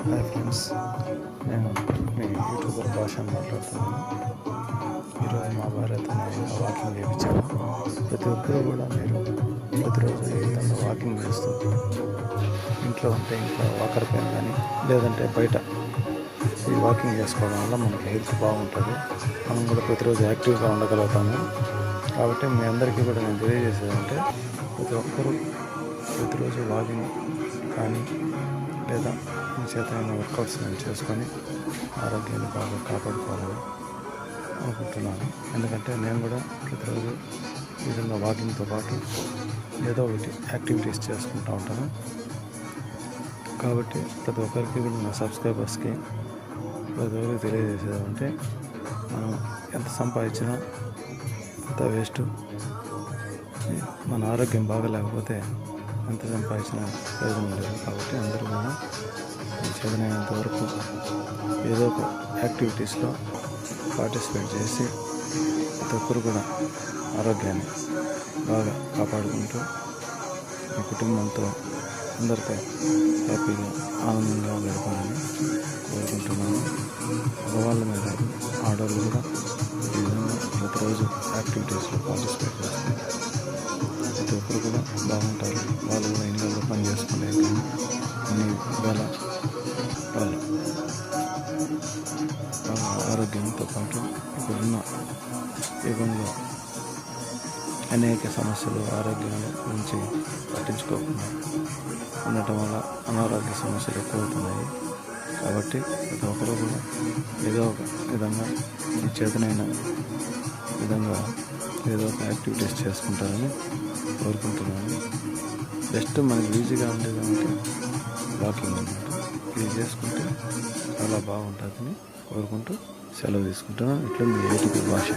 Hi friends, నేను మీ YouTuber భాష మాట్లాడుతున్నాను. ఈరోజు మా భార్యతో నేను వాకింగ్ చేయించాను. ప్రతి ఒక్కరు కూడా మీరు ప్రతిరోజు ఈ విధంగా వాకింగ్ చేస్తూ ఇంట్లో వాకర్ పైన కానీ లేదంటే బయట ఈ వాకింగ్ చేసుకోవడం వల్ల మనకి హెల్త్ బాగుంటుంది. మనం కూడా ప్రతిరోజు యాక్టివ్గా ఉండగలుగుతాము. కాబట్టి మీ అందరికీ కూడా నేను తెలియజేసేదంటే ప్రతి ఒక్కరూ ప్రతిరోజు వాకింగ్ కానీ లేదా మీ చేతనైన వర్కౌట్స్ నేను చేసుకొని ఆరోగ్యాన్ని బాగా కాపాడుకోవాలని అనుకుంటున్నాను. ఎందుకంటే నేను కూడా ప్రతిరోజు ఈ విధంగా వాకింగ్తో పాటు ఏదో ఒకటి యాక్టివిటీస్ చేసుకుంటూ ఉంటాను. కాబట్టి ప్రతి ఒక్కరికి కూడా నా సబ్స్క్రైబర్స్కి ప్రతి ఒక్కరికి తెలియజేసేదంటే మనం ఎంత సంపాదించినా అంత వేస్ట్. మన ఆరోగ్యం బాగలేకపోతే ఎంత సంపాదించిన ప్రయోజనం లేదు. కాబట్టి అందరూ కూడా చేతనైనంత వరకు ఏదో ఒక యాక్టివిటీస్లో పార్టిసిపేట్ చేసి ప్రతి ఒక్కరు కూడా ఆరోగ్యాన్ని బాగా కాపాడుకుంటూ మీ కుటుంబంతో అందరితో హ్యాపీగా ఆనందంగా గడపాలని కోరుకుంటున్నాను. మగవాళ్ళ మీద ఆడవాళ్ళు కూడా ఈ విధంగా ప్రతిరోజు యాక్టివిటీస్లో పార్టిసిపేట్ చేస్తే ప్రతి ఒక్కరు కూడా బాగుంటారు. వాళ్ళు కూడా ఇళ్ళలో పని చేసుకునే కానీ అన్ని వేళ వాళ్ళు ఆరోగ్యంతో పాటు ఇప్పుడున్న యుగంలో అనేక సమస్యలు ఆరోగ్యాల గురించి పట్టించుకోకుండా ఉండటం వల్ల అనారోగ్య సమస్యలు ఎక్కువవుతున్నాయి. కాబట్టి ప్రతి ఒక్కరు కూడా ఏదో ఒక విధంగా ఈ చేతనైన విధంగా ఏదో ఒక యాక్టివిటీస్ చేసుకుంటారని కోరుకుంటున్నాను. జస్ట్ మనకి ఈజీగా ఉండేది అంటే వాకింగ్ అన్నమాట. ఇది చేసుకుంటే చాలా బాగుంటుందని కోరుకుంటూ సెలవు తీసుకుంటున్నాను. ఇట్లా మీ యూట్యూబ్ భాష.